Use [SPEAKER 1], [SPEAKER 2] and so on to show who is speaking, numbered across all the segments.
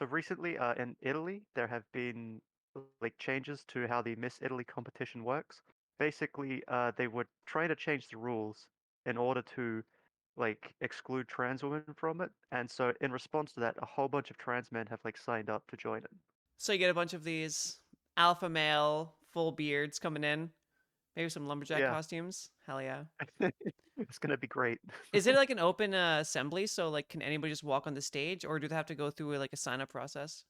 [SPEAKER 1] So recently, in Italy, there have been like changes to how the Miss Italy competition works. Basically, they were trying to change the rules in order to like exclude trans women from it, and so in response to that, a whole bunch of trans men have like signed up to join it.
[SPEAKER 2] So you get a bunch of these alpha male full beards coming in, maybe some lumberjack
[SPEAKER 1] Yeah,
[SPEAKER 2] costumes. Hell yeah.
[SPEAKER 1] it's gonna be great.
[SPEAKER 2] Is it like an open assembly? So like, can anybody just walk on the stage, or do they have to go through like a sign up process?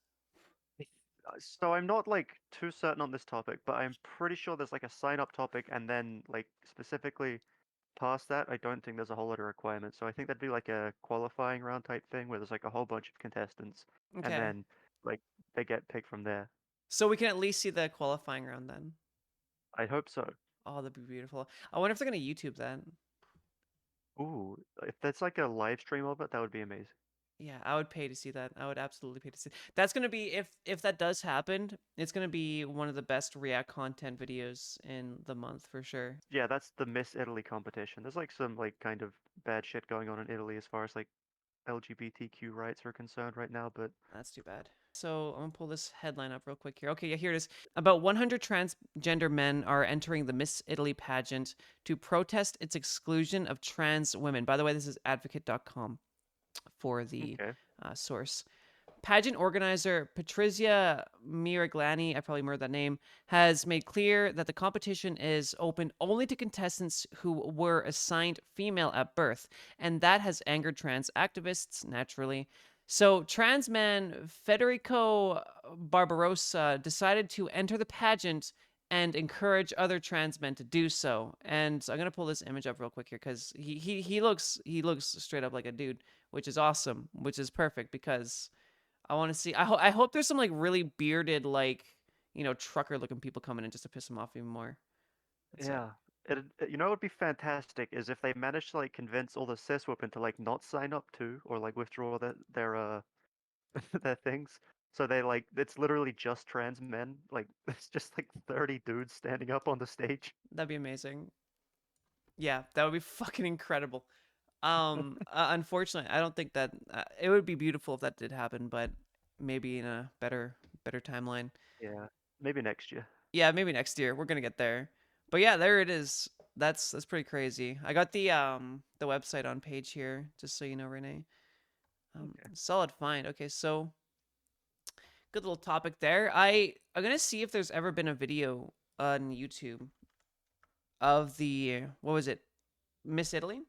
[SPEAKER 1] So I'm not like too certain on this topic, but I'm pretty sure there's like a sign up topic, and then like specifically past that, I don't think there's a whole lot of requirements. So I think that'd be like a qualifying round type thing where there's like a whole bunch of contestants, and
[SPEAKER 2] Okay.
[SPEAKER 1] then like they get picked from there.
[SPEAKER 2] So we can at least see the qualifying round then.
[SPEAKER 1] I hope so.
[SPEAKER 2] Oh, that'd be beautiful. I wonder if they're gonna YouTube that.
[SPEAKER 1] Ooh, if that's like a live stream of it, that would be amazing.
[SPEAKER 2] Yeah, I would pay to see that. I would absolutely pay to see. That's gonna be if that does happen, it's gonna be one of the best React content videos in the month for sure.
[SPEAKER 1] Yeah, that's the Miss Italy competition. There's like some like kind of bad shit going on in Italy as far as like LGBTQ rights are concerned right now, but
[SPEAKER 2] That's too bad. So I'm gonna pull this headline up real quick here. Okay, yeah, here it is. About 100 transgender men are entering the Miss Italy pageant to protest its exclusion of trans women. By the way, this is advocate.com for the
[SPEAKER 1] okay.
[SPEAKER 2] source. Pageant organizer Patrizia Miraglani, I probably murdered that name, has made clear that the competition is open only to contestants who were assigned female at birth, and that has angered trans activists, naturally. So, trans man Federico Barbarossa decided to enter the pageant and encourage other trans men to do so. And so I'm gonna pull this image up real quick here because he looks straight up like a dude, which is awesome, which is perfect because I want to see. I hope there's some like really bearded like trucker looking people coming in just to piss them off even more. That's it.
[SPEAKER 1] Yeah. You know what would be fantastic is if they managed to like convince all the cis women to like not sign up to or like withdraw their their things. So they like it's literally just trans men. Like it's just like 30 dudes standing up on the stage.
[SPEAKER 2] That'd be amazing. Yeah, that would be fucking incredible. Unfortunately, I don't think that it would be beautiful if that did happen, but maybe in a better timeline.
[SPEAKER 1] Yeah. Maybe next year.
[SPEAKER 2] Yeah, maybe next year we're gonna get there. But yeah, there it is. That's pretty crazy. I got the website on page here, just so you know, Renee.
[SPEAKER 1] Okay.
[SPEAKER 2] Solid find. Okay, so good little topic there. I'm gonna see if there's ever been a video on YouTube of the what was it, Miss Italy,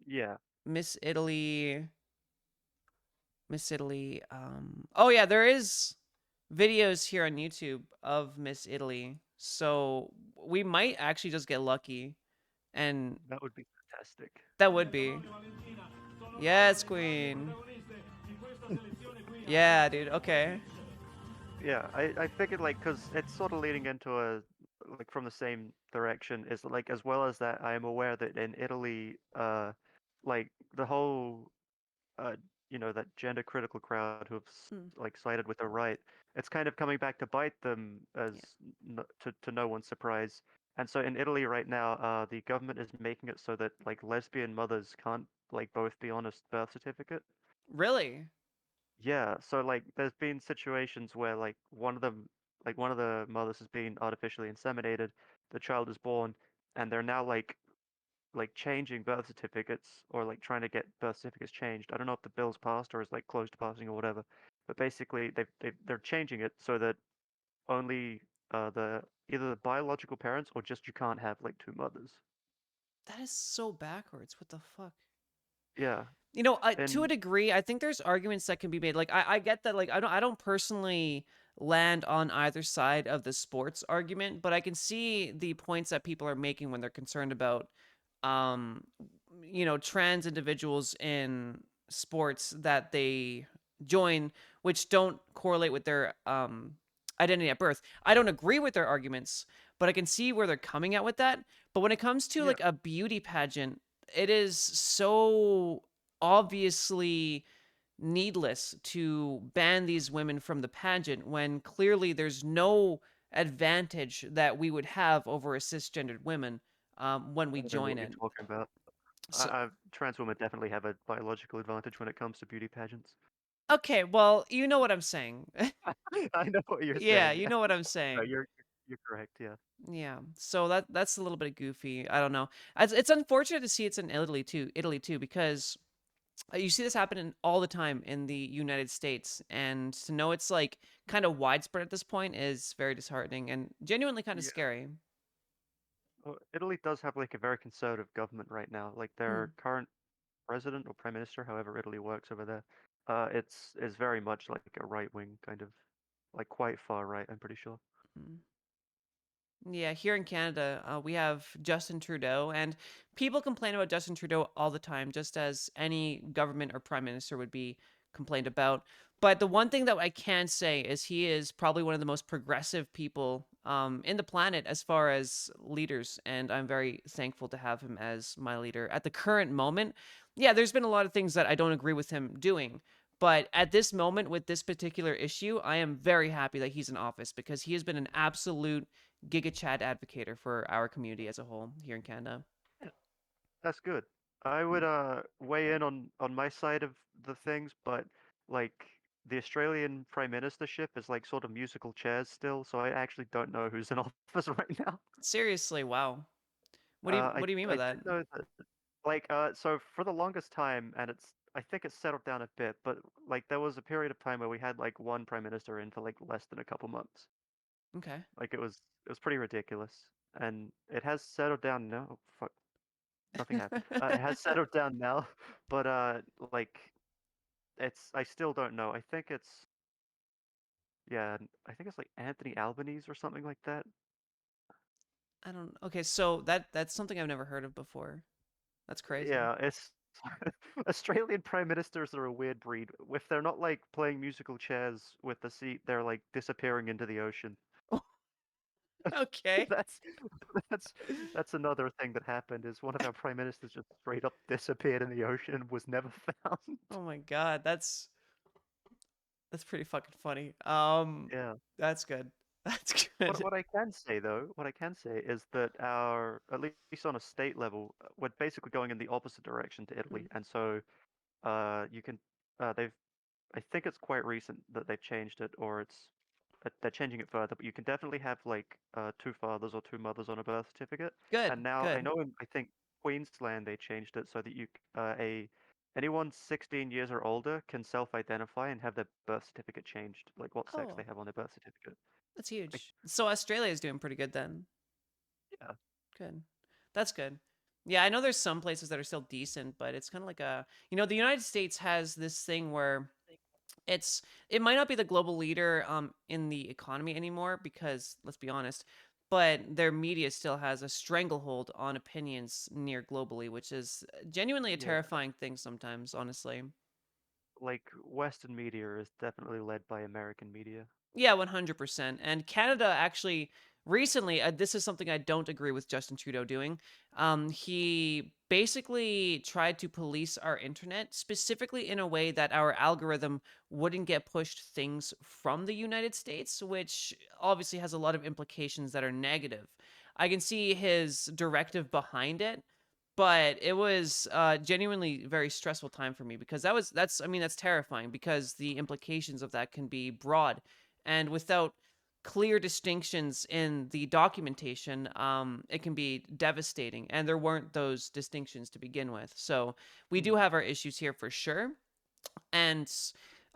[SPEAKER 1] Yeah.
[SPEAKER 2] Miss Italy, Miss Italy. Oh yeah, there is videos here on YouTube of Miss Italy. So we might actually just get lucky, and
[SPEAKER 1] That would be fantastic.
[SPEAKER 2] that would be yes, Queen. Yeah, dude. Okay.
[SPEAKER 1] Yeah, I figured like because it's sort of leading into a like from the same direction is like as well as that I am aware that in Italy like the whole uh that gender critical crowd who have
[SPEAKER 2] Hmm.
[SPEAKER 1] like sided with the right, it's kind of coming back to bite them as
[SPEAKER 2] Yeah.
[SPEAKER 1] to no one's surprise. And so in Italy right now, the government is making it so that like lesbian mothers can't like both be on a birth certificate.
[SPEAKER 2] Really?
[SPEAKER 1] Yeah, so like there's been situations where like one of the mothers has been artificially inseminated, the child is born, and they're now like changing birth certificates or like trying to get birth certificates changed. I don't know if the bill's passed or is like close to passing or whatever, but basically they're changing it so that only the either the biological parents or just you can't have like two mothers.
[SPEAKER 2] That is so backwards. What the fuck?
[SPEAKER 1] Yeah,
[SPEAKER 2] To a
[SPEAKER 1] and
[SPEAKER 2] degree, I think there's arguments that can be made. Like I get that. Like I don't personally land on either side of the sports argument, but I can see the points that people are making when they're concerned about, um, trans individuals in sports that they join, which don't correlate with their identity at birth. I don't agree with their arguments, but I can see where they're coming at with that. But when it comes to
[SPEAKER 1] yeah,
[SPEAKER 2] like a beauty pageant, it is so obviously needless to ban these women from the pageant when clearly there's no advantage that we would have over a cisgendered women when we
[SPEAKER 1] I don't know
[SPEAKER 2] join
[SPEAKER 1] what you're
[SPEAKER 2] it.
[SPEAKER 1] talking about.
[SPEAKER 2] So
[SPEAKER 1] Trans women definitely have a biological advantage when it comes to beauty pageants.
[SPEAKER 2] Okay, well, you know what I'm saying.
[SPEAKER 1] I know what you're
[SPEAKER 2] Yeah,
[SPEAKER 1] saying.
[SPEAKER 2] you
[SPEAKER 1] Yeah.
[SPEAKER 2] know what I'm
[SPEAKER 1] No,
[SPEAKER 2] saying.
[SPEAKER 1] you're correct. Yeah.
[SPEAKER 2] Yeah. So that's a little bit goofy. I don't know. It's unfortunate to see it's in Italy too, because you see this happening all the time in the United States, and to know it's like kind of widespread at this point is very disheartening and genuinely kind of
[SPEAKER 1] Yeah.
[SPEAKER 2] scary.
[SPEAKER 1] Well, Italy does have like a very conservative government right now. Like
[SPEAKER 2] Mm,
[SPEAKER 1] their current president or prime minister, however Italy works over there, it's is very much like a right wing kind of, like quite far right. I'm pretty sure.
[SPEAKER 2] mm. Yeah, here in Canada, we have Justin Trudeau, and people complain about Justin Trudeau all the time, just as any government or prime minister would be complained about. But the one thing that I can say is he is probably one of the most progressive people in the planet as far as leaders, and I'm very thankful to have him as my leader at the current moment. Yeah, there's been a lot of things that I don't agree with him doing. But at this moment, with this particular issue, I am very happy that he's in office because he has been an absolute Giga Chad advocator for our community as a whole here in Canada.
[SPEAKER 1] Yeah, that's good. I would
[SPEAKER 2] Mm.
[SPEAKER 1] weigh in on my side of the things, but like the Australian prime ministership is like sort of musical chairs still, so I actually don't know who's in office right now.
[SPEAKER 2] Seriously, wow.
[SPEAKER 1] Uh, I
[SPEAKER 2] What do you mean by
[SPEAKER 1] I
[SPEAKER 2] that?
[SPEAKER 1] did know that like so for the longest time, and I think it's settled down a bit, but like there was a period of time where we had like one prime minister in for like less than a couple months.
[SPEAKER 2] Okay.
[SPEAKER 1] Like it was pretty ridiculous, and it has settled down now. Oh, fuck, nothing happened. It has settled down now, but like it's I still don't know. I think it's yeah, I think it's like Anthony Albanese or something like that.
[SPEAKER 2] I don't. Okay, so that's something I've never heard of before. That's crazy.
[SPEAKER 1] Yeah, it's Australian prime ministers are a weird breed. If they're not like playing musical chairs with the seat, they're like disappearing into the ocean.
[SPEAKER 2] Okay.
[SPEAKER 1] That's that's that's another thing that happened is one of our prime ministers just straight up disappeared in the ocean and was never found.
[SPEAKER 2] Oh my god, that's pretty fucking funny.
[SPEAKER 1] Yeah.
[SPEAKER 2] That's good. That's
[SPEAKER 1] What
[SPEAKER 2] good.
[SPEAKER 1] what I can say though, what I can say is that our at least on a state level, we're basically going in the opposite direction to Italy,
[SPEAKER 2] Mm.
[SPEAKER 1] and so you can they've I think it's quite recent that they've changed it, or they're changing it further. But you can definitely have like two fathers or two mothers on a birth certificate.
[SPEAKER 2] Good.
[SPEAKER 1] And now I
[SPEAKER 2] Good.
[SPEAKER 1] know I think Queensland they changed it so that a anyone 16 years or older can self-identify and have their birth certificate changed, like what sex they
[SPEAKER 2] Oh,
[SPEAKER 1] have on their birth certificate.
[SPEAKER 2] that's
[SPEAKER 1] Like,
[SPEAKER 2] huge. So Australia is doing pretty good then.
[SPEAKER 1] yeah,
[SPEAKER 2] Good. That's good. Yeah, I know there's some places that are still decent, but it's kind of like the United States has this thing where it's it might not be the global leader in the economy anymore because let's be honest, but their media still has a stranglehold on opinions near globally, which is genuinely a
[SPEAKER 1] yeah.
[SPEAKER 2] terrifying thing sometimes, honestly.
[SPEAKER 1] Like Western media is definitely led by American media.
[SPEAKER 2] Yeah, 100%. And Canada actually recently, this is something I don't agree with Justin Trudeau doing. He basically tried to police our internet, specifically in a way that our algorithm wouldn't get pushed things from the United States, which obviously has a lot of implications that are negative. I can see his directive behind it, but it was genuinely very stressful time for me because that's I mean that's terrifying because the implications of that can be broad and without clear distinctions in the documentation, it can be devastating. And there weren't those distinctions to begin with. So we do
[SPEAKER 1] Hmm.
[SPEAKER 2] have our issues here for sure. And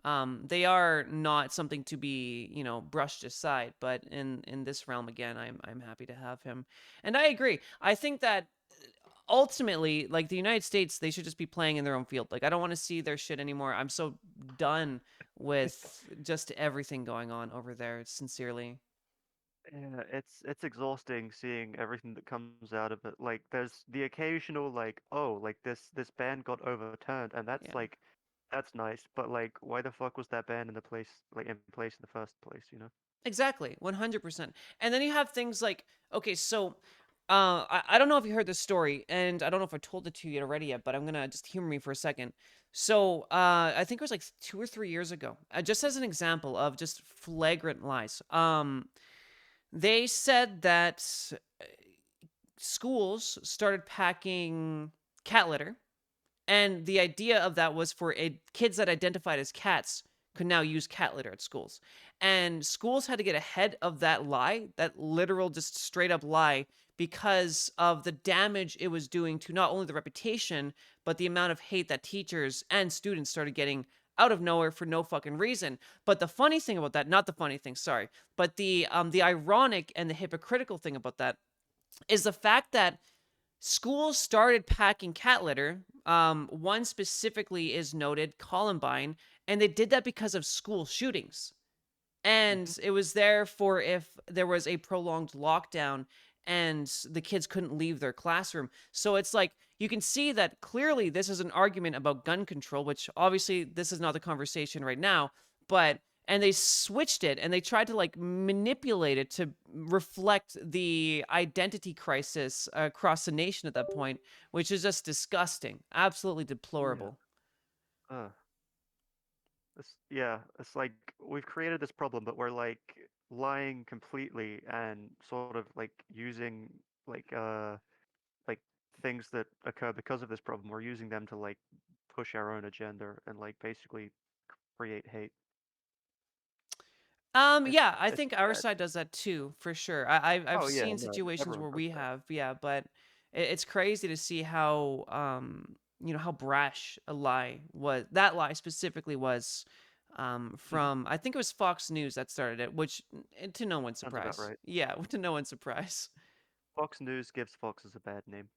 [SPEAKER 2] they are not something to be, brushed aside. But in this realm again, I'm happy to have him. And I agree. I think that ultimately, like the United States, they should just be playing in their own field. Like I don't want to see their shit anymore. I'm so done with just everything going on over there, sincerely.
[SPEAKER 1] Yeah, it's exhausting seeing everything that comes out of it. Like there's the occasional like, oh, like this ban got overturned and
[SPEAKER 2] Yeah.
[SPEAKER 1] that's nice, but like why the fuck was that ban in place in the first place, you know?
[SPEAKER 2] Exactly. 100%. And then you have things like, okay, so I don't know if you heard this story, and I don't know if I told it to you already yet, but I'm gonna just humor me for a second. So I think it was like 2 or 3 years ago. Just as an example of just flagrant lies. They said that schools started packing cat litter, and the idea of that was for kids that identified as cats could now use cat litter at schools. And schools had to get ahead of that lie, that literal, just straight up lie, because of the damage it was doing to not only the reputation, but the amount of hate that teachers and students started getting out of nowhere for no fucking reason. But the funny thing about that, not the funny thing, sorry, but the ironic and the hypocritical thing about that is the fact that schools started packing cat litter. One specifically is noted, Columbine, and they did that because of school shootings.
[SPEAKER 1] Hmm.
[SPEAKER 2] And it was there for if there was a prolonged lockdown and the kids couldn't leave their classroom. So it's like you can see that clearly this is an argument about gun control, which obviously this is not the conversation right now, but and they switched it and they tried to like manipulate it to reflect the identity crisis across the nation at that point, which is just disgusting, absolutely
[SPEAKER 1] Yeah.
[SPEAKER 2] deplorable.
[SPEAKER 1] Uh, yeah, it's like we've created this problem, but we're like lying completely and sort of like using like uh like things that occur because of this problem. We're using them to like push our own agenda and like basically create hate. It's
[SPEAKER 2] Yeah, I
[SPEAKER 1] it's
[SPEAKER 2] think our
[SPEAKER 1] bad.
[SPEAKER 2] side does that too, for sure. I've
[SPEAKER 1] Oh yeah,
[SPEAKER 2] seen
[SPEAKER 1] no,
[SPEAKER 2] situations
[SPEAKER 1] everyone
[SPEAKER 2] where
[SPEAKER 1] does
[SPEAKER 2] we
[SPEAKER 1] that.
[SPEAKER 2] have, yeah, but it's crazy to see how how brash a lie was. That lie specifically was
[SPEAKER 1] Hmm.
[SPEAKER 2] from, I think it was Fox News that started it, which to no one's
[SPEAKER 1] Sounds about
[SPEAKER 2] surprise.
[SPEAKER 1] right.
[SPEAKER 2] Yeah, to no one's surprise.
[SPEAKER 1] Fox News gives foxes a bad name.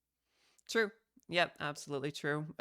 [SPEAKER 2] True. Yep, absolutely true.